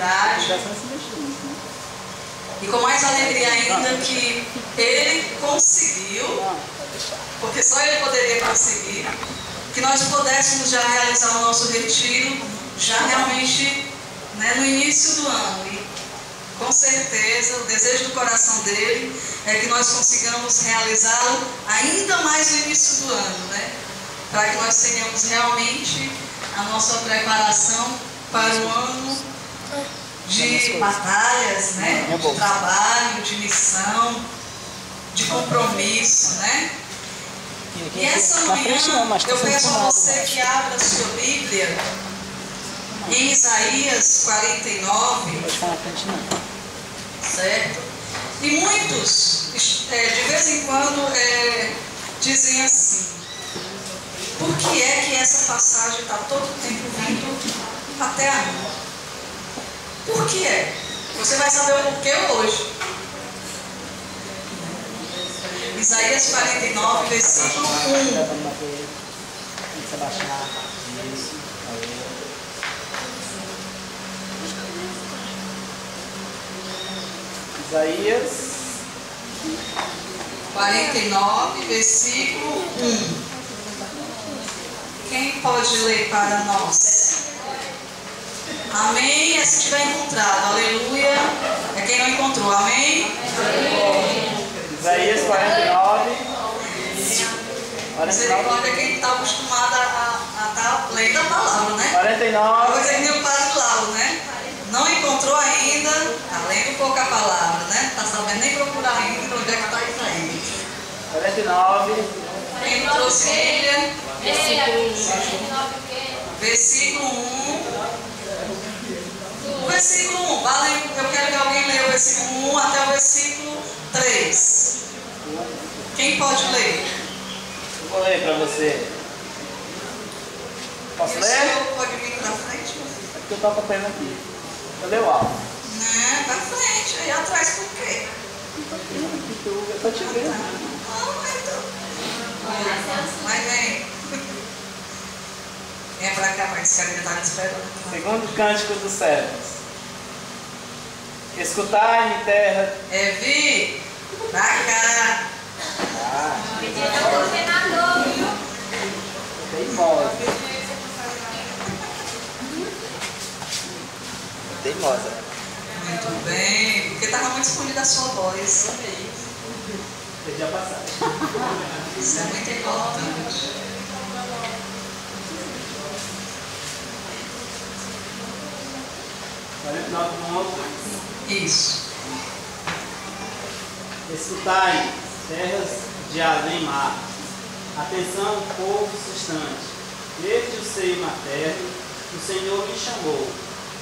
unidade. E com mais alegria ainda que ele conseguiu, porque só ele poderia conseguir, que nós pudéssemos já realizar o nosso retiro, já realmente, né, no início do ano. E com certeza o desejo do coração dele é que nós consigamos realizá-lo ainda mais no início do ano, né? Para que nós tenhamos realmente a nossa preparação para o ano de batalhas, né? De trabalho, de missão, de compromisso, né? E essa manhã eu peço a você que abra a sua Bíblia em Isaías 49, certo? E muitos, de vez em quando, dizem assim: por que é que essa passagem está todo o tempo vindo até a mim? Por que é? Você vai saber o porquê hoje. Isaías 49, versículo 1. Isaías 49, versículo 1. Quem pode ler para nós? Amém? É se tiver encontrado. Aleluia. É quem não encontrou. Amém? Isaías 49. Misericórdia é quem está acostumado a estar lendo a palavra, né? 49. Coisa que nem o Padre Lauro, né? Não encontrou ainda, está lendo pouca palavra, né? Está sabendo nem procurar ainda onde é que está isso aí. 49. Quem trouxe Bíblia? Versículo 1. O versículo 1, vale, eu quero que alguém leia o versículo 1 até o versículo 3. Quem pode ler? Eu vou ler para você. Posso O ler? senhor pode vir para frente? É porque eu estou acompanhando aqui. Eu leio alto. Não, para frente. Aí atrás por quê? Eu estou te vendo. Não, então. Mas vem. Venha para cá, mas que a minha está esperando. Segundo cântico dos servos. Escutai-me, terra. Vi, pra cá. Teimosa. Teimosa. Muito bem, porque estava muito escondida a sua voz. Perdi a passagem. Isso é muito importante. Isso. Escutai, terras de além mar. Atenção, povo sustante. Desde o seio materno, o Senhor me chamou.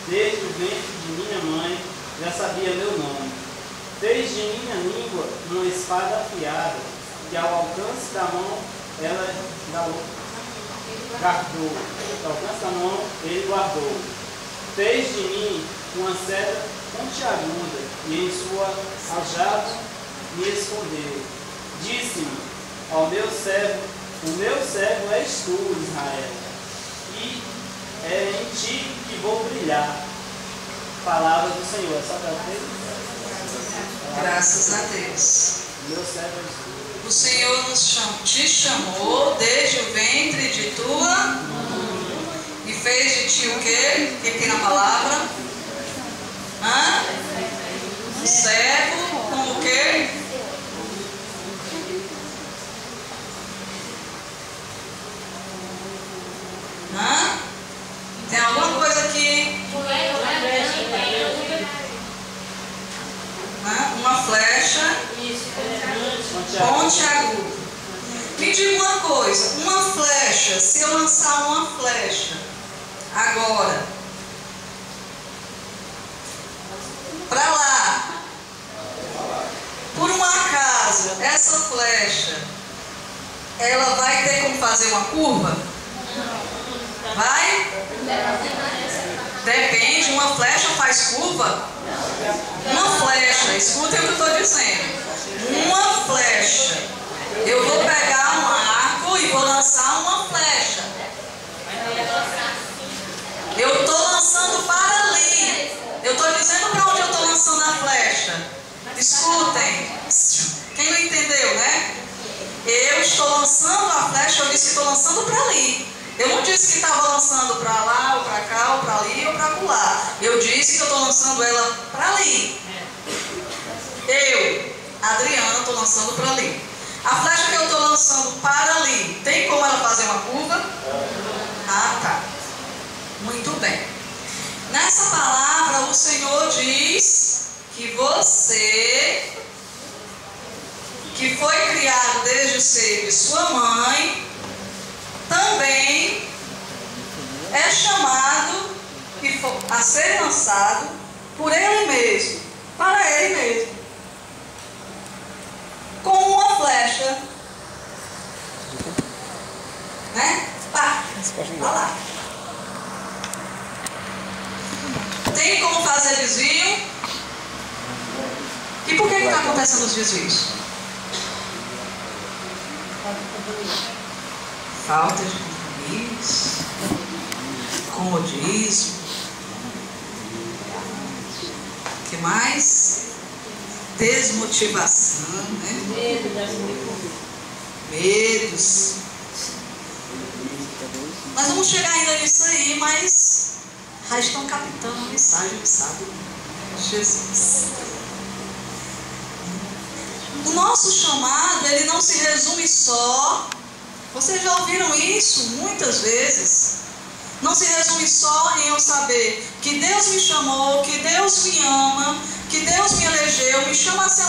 Desde o ventre de minha mãe, já sabia meu nome. Fez de minha língua uma espada afiada, que ao alcance da mão ela guardou. Ao alcance da mão ele guardou. Fez de mim uma seta pontiaguda, e em sua aljava me escondeu. Disse-me ao meu servo: o meu servo és tu, Israel, e é em ti que vou brilhar. Palavra do Senhor. É só para ver? Graças a Deus. O meu servo és tu. O Senhor te chamou desde o ventre de tua e fez de ti o quê? O que tem na palavra? Um servo com o quê? Tem alguma coisa aqui? Uma flecha pontiaguda. Me diga uma coisa, uma flecha, se eu lançar uma flecha agora para lá, por um acaso, essa flecha, ela vai ter como fazer uma curva? Vai? Depende, uma flecha faz curva? Uma flecha, escutem o que eu estou dizendo. Uma flecha. Eu vou pegar um arco e vou lançar uma flecha. Eu estou lançando para ali. Eu Eu não disse que estava lançando para lá, ou para cá, ou para ali, ou para lá. Eu disse que eu estou lançando ela para ali. Eu, Adriana, estou lançando para ali. A flecha que eu estou lançando para ali, tem como ela fazer uma curva? Ah, tá. Muito bem. Nessa palavra, o Senhor diz que você, que foi criado desde o seio de sua mãe, também é chamado a ser lançado por Ele mesmo, para Ele mesmo, com uma flecha, né? Pá, olha lá. Tem como fazer desvio? E por que está acontecendo os desvios? Falta de compromisso, comodismo. O que mais? Desmotivação, né? Medos. Nós vamos chegar ainda nisso aí, mas já estão captando a mensagem, sabe? Jesus. O nosso chamado, ele não se resume só. Vocês já ouviram isso muitas vezes. Não se resume só em eu saber que Deus me chamou, que Deus me ama, que Deus me elegeu, me chama a ser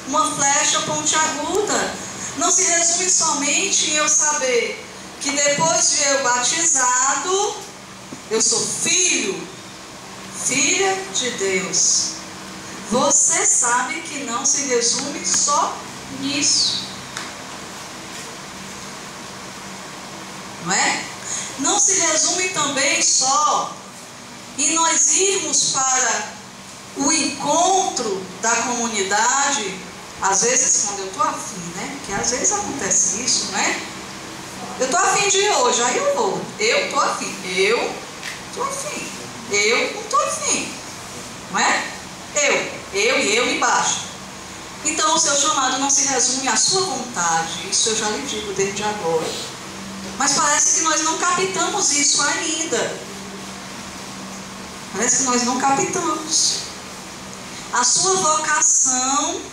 uma flecha pontiaguda. Não se resume somente em eu saber que depois de eu batizado, eu sou filho, filha de Deus. Você sabe que não se resume só nisso. Não é? Não se resume também só em nós irmos para o encontro da comunidade, às vezes quando eu estou afim, né? Porque às vezes acontece isso, né? Eu estou afim de ir hoje, aí eu vou. Eu estou afim. Eu estou afim. Eu não estou afim. Não é? Eu embaixo. Então o seu chamado não se resume à sua vontade. Isso eu já lhe digo desde agora. Mas parece que nós não captamos isso ainda. Parece que nós não captamos. A sua vocação.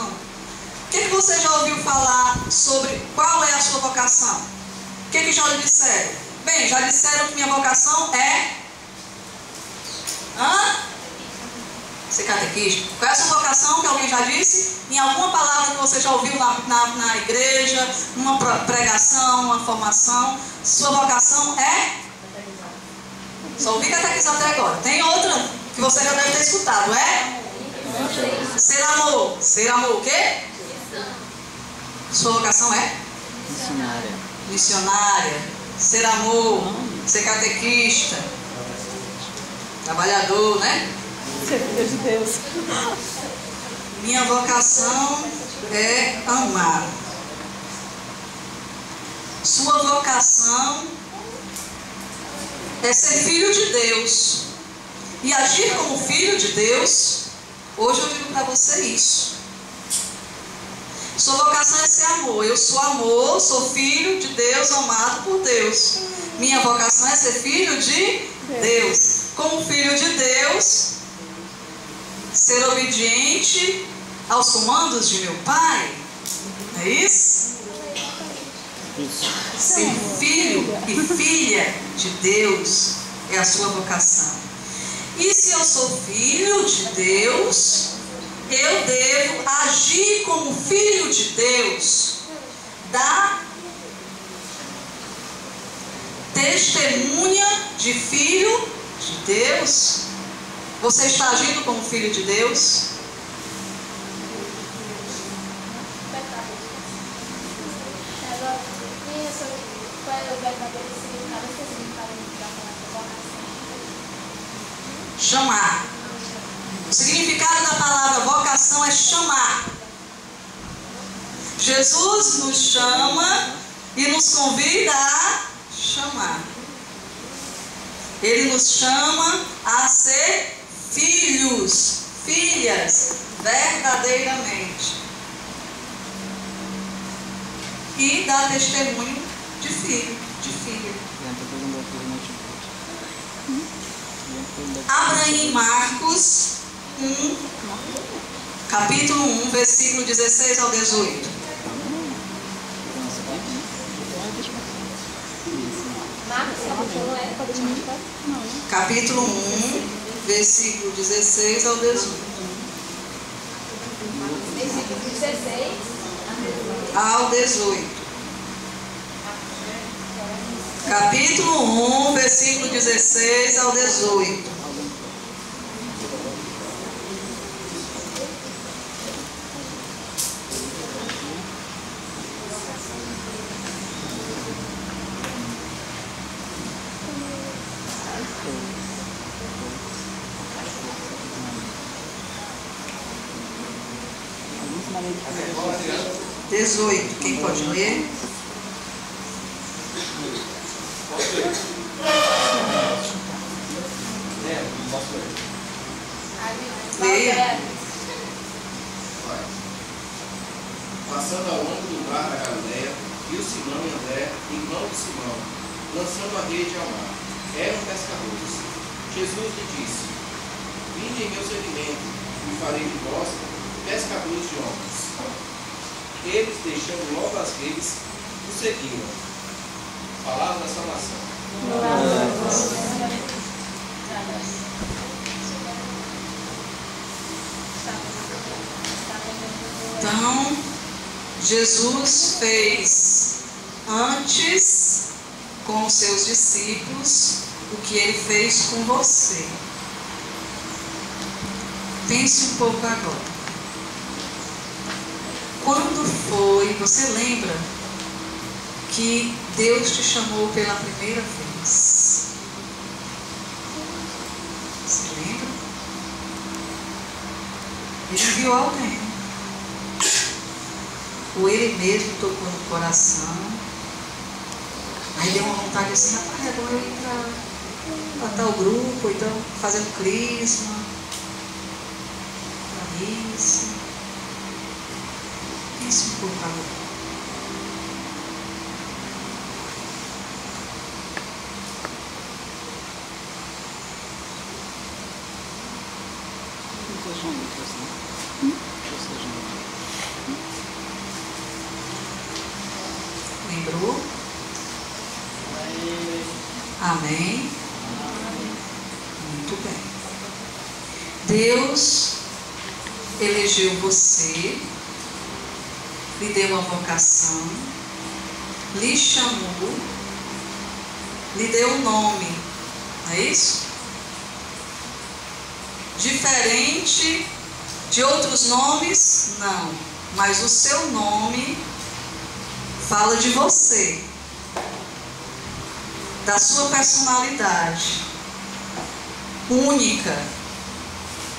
O que você já ouviu falar sobre qual é a sua vocação? O que já lhe disseram? Bem, já disseram que minha vocação é... Ser catequista. Qual é a sua vocação que alguém já disse? Em alguma palavra que você já ouviu na igreja, numa pregação, uma formação. Sua vocação é? Só ouvi catequizar até agora. Tem outra que você já deve ter escutado, é? Ser amor. Ser amor o quê? Sua vocação é? Missionária. Ser amor. Ser catequista. Trabalhador, né? Filho de Deus. Minha vocação é amar. Sua vocação é ser filho de Deus. E agir como filho de Deus. Hoje eu digo para você isso. Sua vocação é ser amor. Eu sou amor, sou filho de Deus, amado por Deus. Minha vocação é ser filho de Deus. Como filho de Deus, ser obediente aos comandos de meu Pai. Não é isso? Ser filho e filha de Deus é a sua vocação. E se eu sou filho de Deus, eu devo agir como filho de Deus, dar testemunha de filho de Deus. Você está agindo como filho de Deus? Chamar. O significado da palavra vocação é chamar. Jesus nos chama e nos convida a chamar. Ele nos chama a ser filhos, filhas, verdadeiramente. e dá testemunho de filho, de filha. Abra em Marcos 1, capítulo 1, versículo 16 ao 18. Capítulo 1, versículo 16 ao 18. Versículo 16 ao 18. Capítulo 1, versículo 16 ao 18. Quem pode ler? Leia. Passando ao longo do mar da Galileia, viu Simão e André, irmão de Simão, lançando a rede ao mar. Eram pescadores. Jesus lhe disse: Vinde em meu seguimento, e farei de vós pescadores de homens. Eles, deixando logo as redes, o seguiram. Palavra da salvação. Então, Jesus fez antes com os seus discípulos o que ele fez com você. Pense um pouco agora. Quando foi, você lembra que Deus te chamou pela primeira vez? Você lembra? Ele viu alguém. Ou ele mesmo tocou no coração. Aí deu uma vontade assim, rapaz, agora eu ir para tal grupo, ou então fazer um crisma, para missa. Pense um pouco agora. Lembrou? Amém? Muito bem. Deus elegeu você, lhe deu uma vocação, lhe chamou, lhe deu um nome, não é isso? Diferente de outros nomes, não, mas o seu nome fala de você, da sua personalidade, única,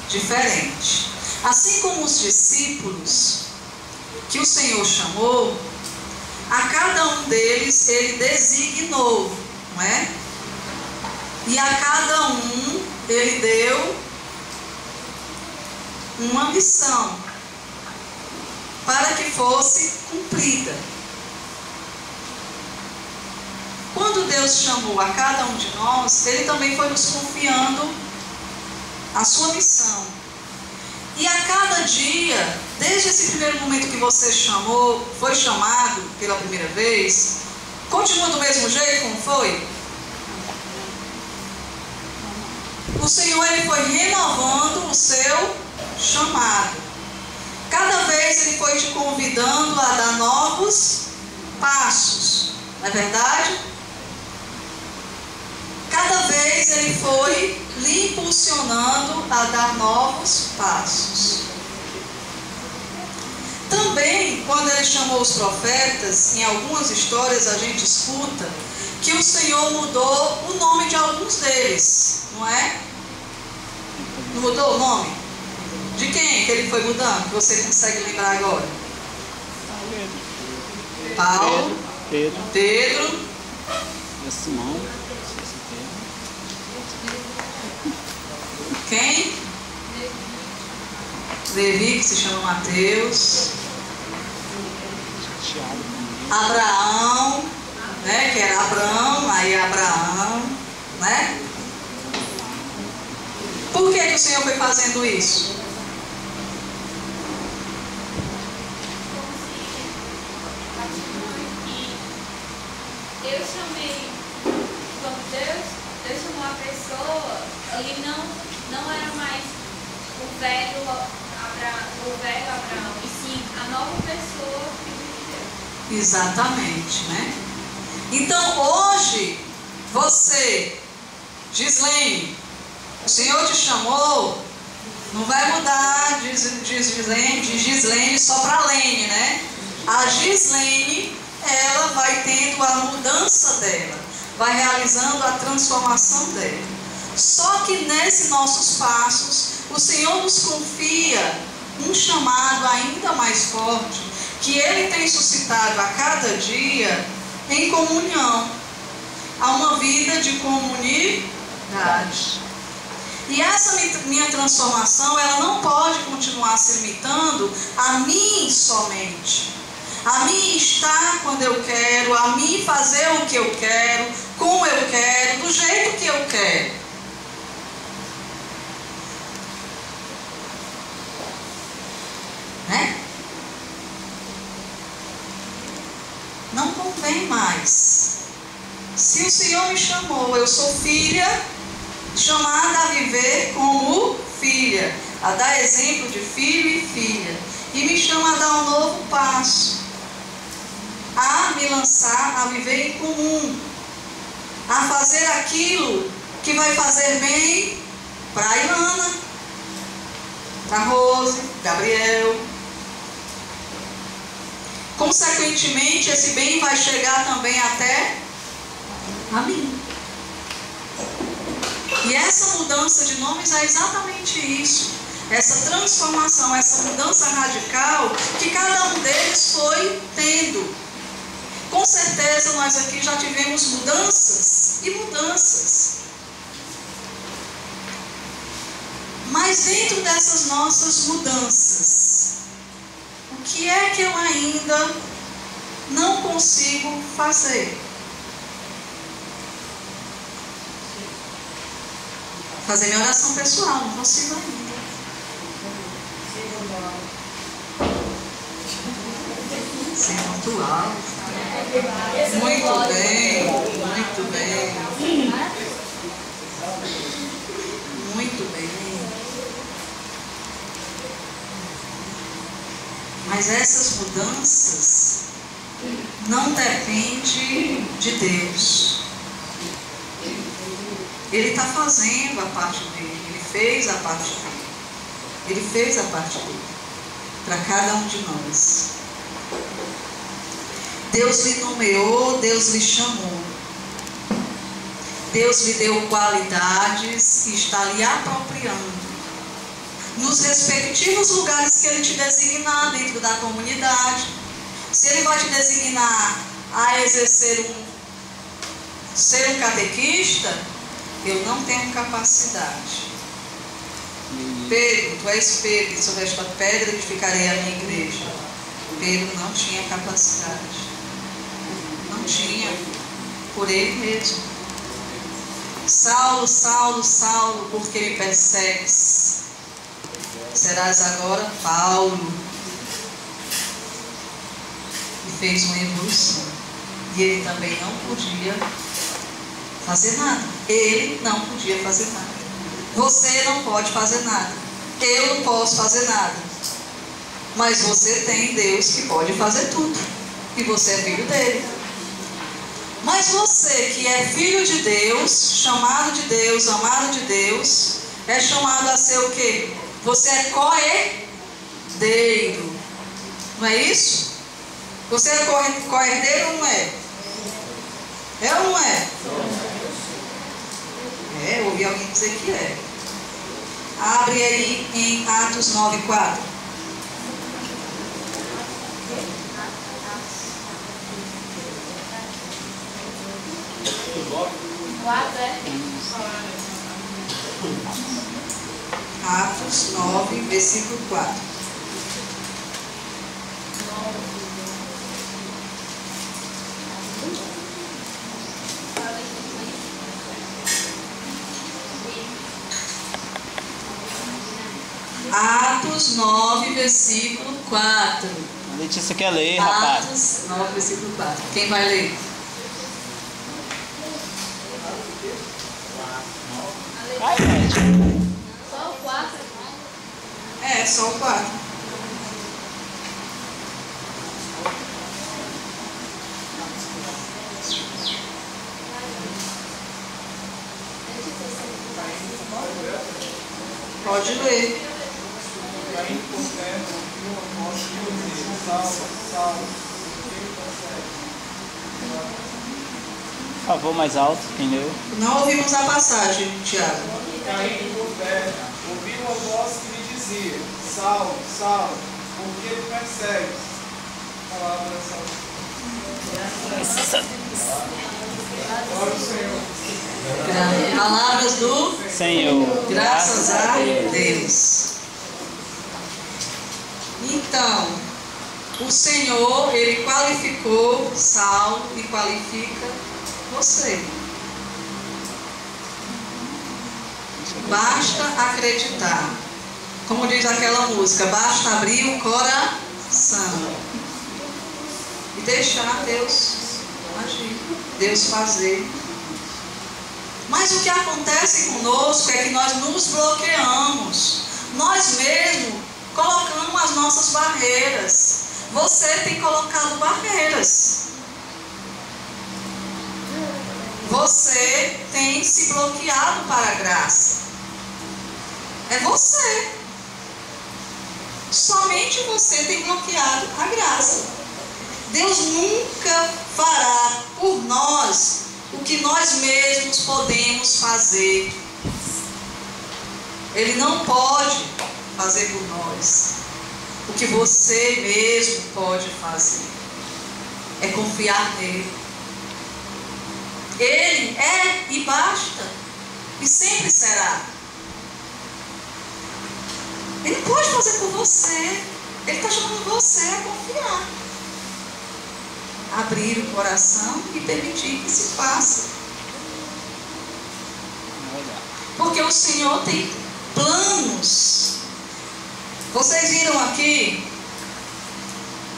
diferente. Assim como os discípulos que o Senhor chamou, a cada um deles ele designou, não é? E a cada um ele deu uma missão para que fosse cumprida. Quando Deus chamou a cada um de nós, ele também foi nos confiando a sua missão. E a cada dia, desde esse primeiro momento que você foi chamado pela primeira vez, continua do mesmo jeito como foi? O Senhor ele foi renovando o seu chamado. Cada vez ele foi te convidando a dar novos passos. Não é verdade? Cada vez ele foi lhe impulsionando a dar novos passos. Também, quando ele chamou os profetas, em algumas histórias a gente escuta que o Senhor mudou o nome de alguns deles, não é? Não mudou o nome? De quem que ele foi mudando? Que você consegue lembrar agora? Paulo, Pedro, Simão. Quem? Levi, que se chama Mateus. Abraão, né? Que era Abrão, aí Abraão, né? Por que o Senhor foi fazendo isso? Eu chamei, quando Deus chamou a pessoa, ele não era mais o velho Abraão, e sim a nova pessoa que Deus. Exatamente, né? Então hoje, você, Gislene, o Senhor te chamou, não vai mudar de Gislene só para Lene, né? A Gislene, ela vai tendo a mudança dela, vai realizando a transformação dela. Só que nesses nossos passos, o Senhor nos confia um chamado ainda mais forte, que Ele tem suscitado a cada dia em comunhão, a uma vida de comunidade. E essa minha transformação, ela não pode continuar se limitando a mim somente. A mim estar quando eu quero, a mim fazer o que eu quero, como eu quero, do jeito que eu quero. Né? Não convém mais. Se o Senhor me chamou, eu sou filha, chamada a viver como filha, a dar exemplo de filho e filha, e me chama a dar um novo passo, a me lançar a viver em comum, a fazer aquilo que vai fazer bem para a Ilana, para a Rose, Gabriel. Consequentemente, esse bem vai chegar também até a mim. E essa mudança de nomes é exatamente isso. Essa transformação, essa mudança radical que cada um deles foi tendo. Com certeza nós aqui já tivemos mudanças e mudanças. Mas dentro dessas nossas mudanças, o que é que eu ainda não consigo fazer? Fazer minha oração pessoal, não consigo ainda. Ser muito alto. Muito bem, muito bem. Muito bem. Mas essas mudanças não dependem de Deus. Ele está fazendo a parte dele. Ele fez a parte dele. Ele fez a parte dele. Para cada um de nós. Deus lhe nomeou, Deus lhe chamou. Deus lhe deu qualidades e está lhe apropriando. Nos respectivos lugares que Ele te designar dentro da comunidade. Se Ele vai te designar a exercer ser um catequista, eu não tenho capacidade. Pedro, tu és Pedro, sobre esta pedra edificarei a minha igreja. Pedro não tinha capacidade. Não tinha, por ele mesmo. Saulo, Saulo, Saulo, porque me persegues? Serás agora Paulo. E fez uma evolução. E ele também não podia fazer nada. Ele não podia fazer nada. Você não pode fazer nada. Eu não posso fazer nada. Mas você tem Deus que pode fazer tudo. E você é filho dele. Mas você que é filho de Deus, chamado de Deus, amado de Deus, é chamado a ser o quê? Você é co-herdeiro. Não é isso? Você é co-herdeiro ou não é? É ou não é? É, ouvi alguém dizer que é. Abre aí em Atos 9:4. Atos 9, versículo 4. Atos 9, versículo 4. A Letícia quer ler, rapaz. Atos 9, versículo 4. Quem vai ler? Ai, gente. Só o 4. É, só o 4. Pode ler. Caindo por terra, ouviu uma voz que dizia: Saulo, Saulo, por que me persegue? Por favor, mais alto, quem leu? Não ouvimos a passagem, Tiago. Caindo por terra, ouviu uma voz que lhe dizia: Saulo, Saulo, por que me persegues? Palavra salvação. Glória ao Senhor. Palavras do Senhor. graças a Deus. Então, o Senhor, Ele qualificou Saulo e qualifica você. Basta acreditar. Como diz aquela música, basta abrir o coração e deixar Deus agir, Deus fazer. Mas o que acontece conosco é que nós nos bloqueamos. Nós mesmos colocamos as nossas barreiras. Você tem colocado barreiras. Você tem se bloqueado para a graça. É você. Somente você tem bloqueado a graça. Deus nunca fará por nós o que nós mesmos podemos fazer. Ele não pode fazer por nós o que você mesmo pode fazer. É confiar nele. Ele é e basta. E sempre será. Ele pode fazer por você. Ele está chamando você a confiar. Abrir o coração e permitir que se faça. Porque o Senhor tem planos. Vocês viram aqui?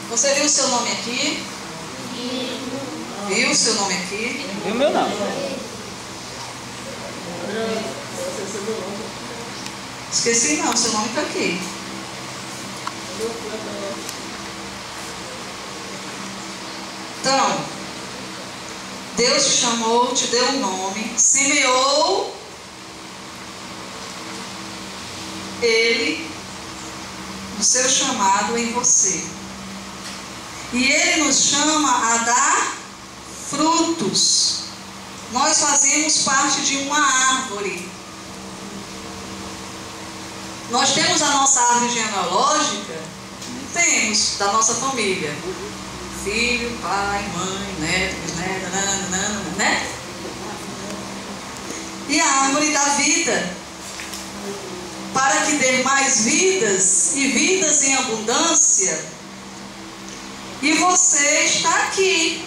Você viu o seu nome aqui? Viu o seu nome aqui? E o meu não. Esqueci não, seu nome está aqui. Então, Deus te chamou, te deu um nome, semeou Ele, o seu chamado em você. E Ele nos chama a dar frutos. Nós fazemos parte de uma árvore. Nós temos a nossa árvore genealógica, temos, da nossa família. Filho, pai, mãe, neto, bisneto, né? E a árvore da vida, para que dê mais vidas e vidas em abundância. E você está aqui.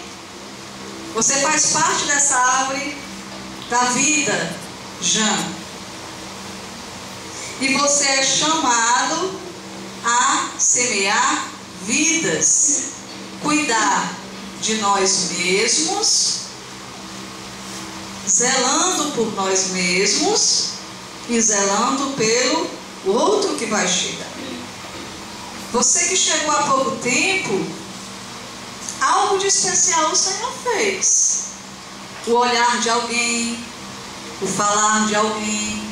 Você faz parte dessa árvore da vida, Jean. E você é chamado a semear vidas. Cuidar de nós mesmos, zelando por nós mesmos e zelando pelo outro que vai chegar. Você que chegou há pouco tempo, algo de especial o Senhor fez. O olhar de alguém, o falar de alguém,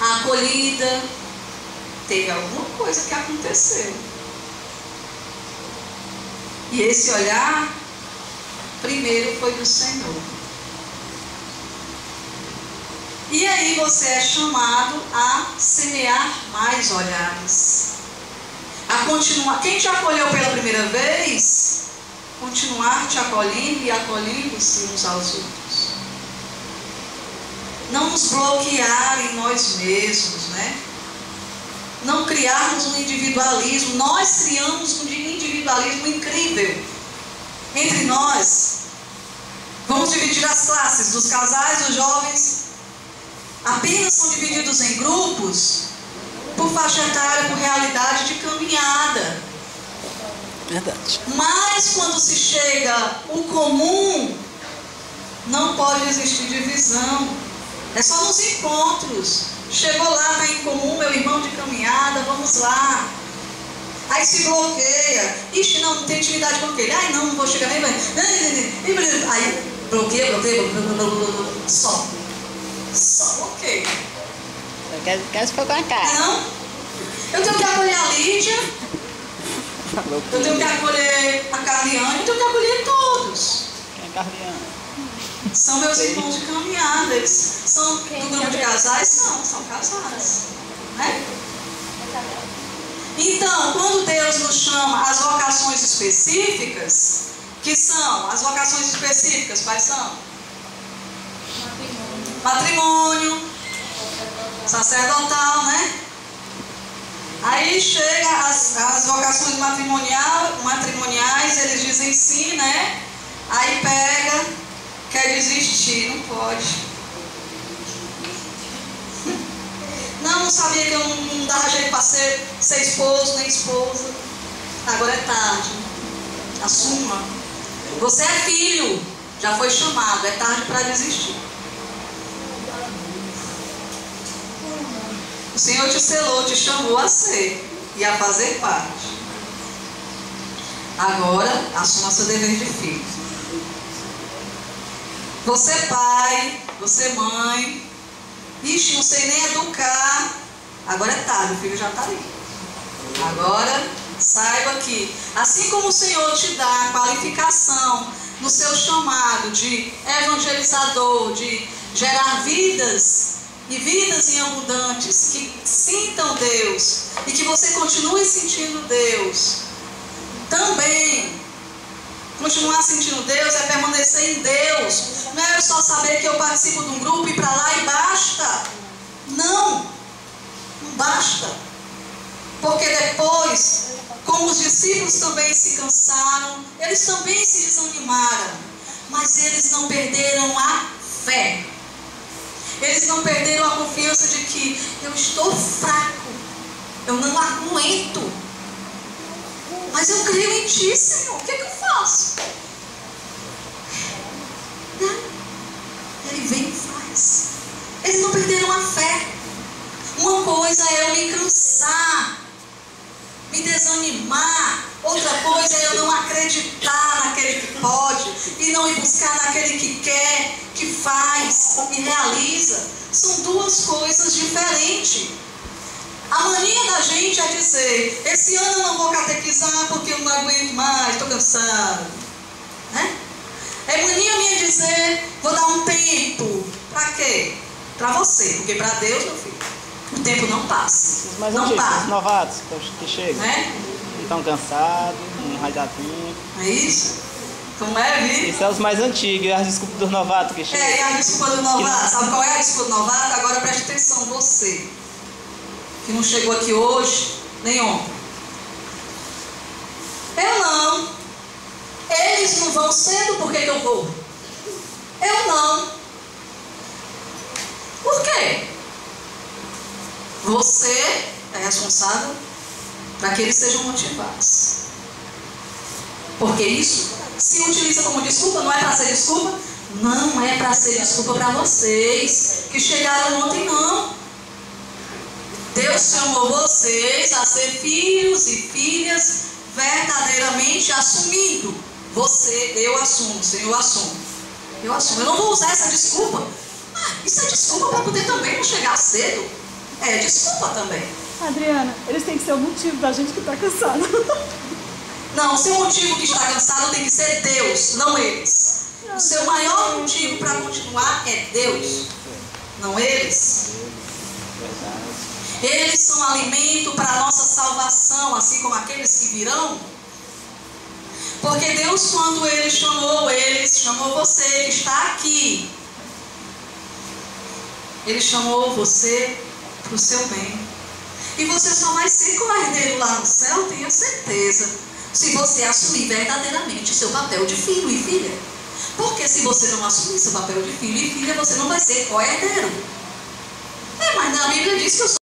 a acolhida. Teve alguma coisa que aconteceu. E esse olhar, primeiro foi do Senhor. E aí você é chamado a semear mais olhares. A continuar. Quem te acolheu pela primeira vez, continuar te acolhendo e acolhendo-se uns aos outros. Não nos bloquear em nós mesmos, né? Não criarmos um individualismo. Nós criamos um individualismo incrível entre nós. Vamos dividir as classes dos casais, dos jovens. apenas são divididos em grupos por faixa etária, por realidade de caminhada. Verdade. Mas quando se chega o comum, não pode existir divisão. É só nos encontros. Chegou lá, está em comum, meu irmão de caminhada, vamos lá. Aí se bloqueia. Ixi, não tem intimidade com aquele. Ai, não vou chegar nem. Aí bloqueia. Só bloqueia. Quer se for com a cara. Não. Eu tenho que acolher a Lídia. Eu tenho que acolher a Carliane. Eu tenho que acolher todos. Quem é Carliane? São meus irmãos de caminhada. Eles são do grupo de casais? São casados. Né? Então, quando Deus nos chama as vocações específicas, que são as vocações específicas, quais são? Matrimônio, sacerdotal, né? Aí chega as vocações matrimoniais, eles dizem sim, né? Aí pega, quer desistir, não pode. Não sabia que eu não dava jeito para ser esposo nem esposa. Agora é tarde. Assuma. Você é filho, já foi chamado, é tarde para desistir. O Senhor te selou, te chamou a ser e a fazer parte. Agora, assuma seu dever de filho. Você pai, você mãe. Ixi, não sei nem educar. Agora é tarde, o filho já está aí. Agora, saiba que, assim como o Senhor te dá a qualificação no seu chamado de evangelizador, de gerar vidas e vidas em abundantes, que sintam Deus e que você continue sentindo Deus, também continuar sentindo Deus é permanecer em Deus. Não é eu só saber que eu participo de um grupo e ir para lá e basta. Não basta. Porque depois, como os discípulos também se cansaram, eles também se desanimaram, mas eles não perderam a fé. Eles não perderam a confiança de que eu estou fraco, eu não aguento, mas eu creio em Ti, Senhor, o que é que eu faço? Ele vem e faz. Eles não perderam a fé. Uma coisa é eu me cansar, me desanimar. Outra coisa é eu não acreditar naquele que pode e não ir buscar naquele que quer, que faz e realiza. São duas coisas diferentes. A mania da gente é dizer: esse ano eu não vou catequizar porque eu não aguento mais, estou cansado. Né? É mania minha dizer: vou dar um tempo. Para quê? Para você, porque para Deus, meu filho, o tempo não passa. Os mais não antigos, para. os novatos que chegam. Né? Estão cansados, não vai dar tempo. É isso? Como é, Vi? Isso é os mais antigos, e as desculpas dos novatos que chegam. É, e a desculpa do novato. Sabe qual é a desculpa do novato? Agora preste atenção, você, que não chegou aqui hoje, nem ontem. Eu não. Eles não vão cedo, por que eu vou? Eu não. Por quê? Você é responsável para que eles sejam motivados. Porque isso se utiliza como desculpa, não é para ser desculpa? Não é para ser desculpa para vocês que chegaram ontem, não. Deus chamou vocês a ser filhos e filhas verdadeiramente assumindo. Você, eu assumo, Senhor, eu assumo. Eu assumo. Eu não vou usar essa desculpa. Isso é desculpa para poder também não chegar cedo. É desculpa também. Adriana, eles têm que ser o motivo da gente que está cansado. Não, o seu motivo que está cansado tem que ser Deus, não eles. O seu maior motivo para continuar é Deus, não eles. Eles são alimento para a nossa salvação, assim como aqueles que virão. Porque Deus, quando Ele chamou você que está aqui, Ele chamou você para o seu bem. E você só vai ser co-herdeiro lá no céu, tenha certeza, se você assumir verdadeiramente o seu papel de filho e filha. Porque se você não assumir seu papel de filho e filha, você não vai ser co-herdeiro. Mas na Bíblia diz que eu sou